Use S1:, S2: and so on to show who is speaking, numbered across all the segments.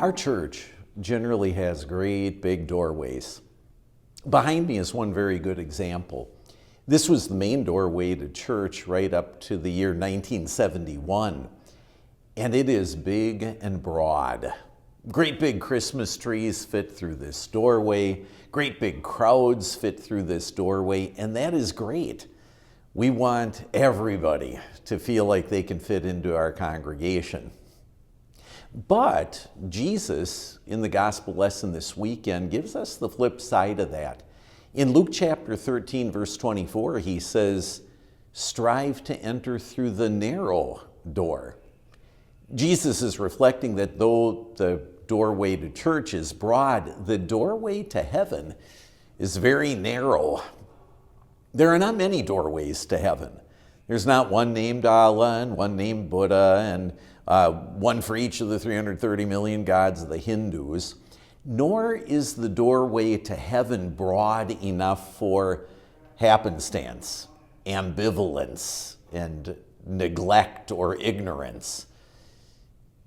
S1: Our church generally has great big doorways. Behind me is one very good example. This was the main doorway to church right up to the year 1971, and it is big and broad. Great big Christmas trees fit through this doorway. Great big crowds fit through this doorway, and that is great. We want everybody to feel like they can fit into our congregation. But Jesus, in the gospel lesson this weekend, gives us the flip side of that. In Luke chapter 13, verse 24, he says, "Strive to enter through the narrow door." Jesus is reflecting that though the doorway to church is broad, the doorway to heaven is very narrow. There are not many doorways to heaven. There's not one named Allah and one named Buddha and one for each of the 330 million gods of the Hindus. Nor is the doorway to heaven broad enough for happenstance, ambivalence, and neglect or ignorance.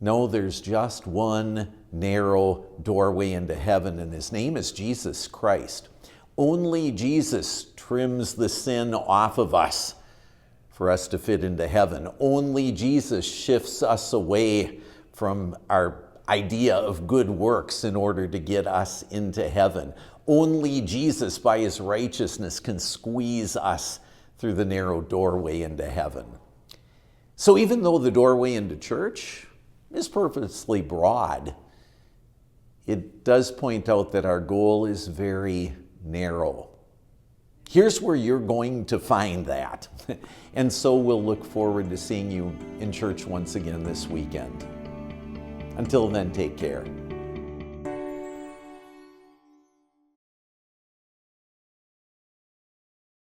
S1: No, there's just one narrow doorway into heaven, and his name is Jesus Christ. Only Jesus trims the sin off of us for us to fit into heaven. Only Jesus shifts us away from our idea of good works in order to get us into heaven. Only Jesus, by his righteousness, can squeeze us through the narrow doorway into heaven. So even though the doorway into church is purposely broad, it does point out that our goal is very narrow. Here's where you're going to find that. And so we'll look forward to seeing you in church once again this weekend. Until then, take care.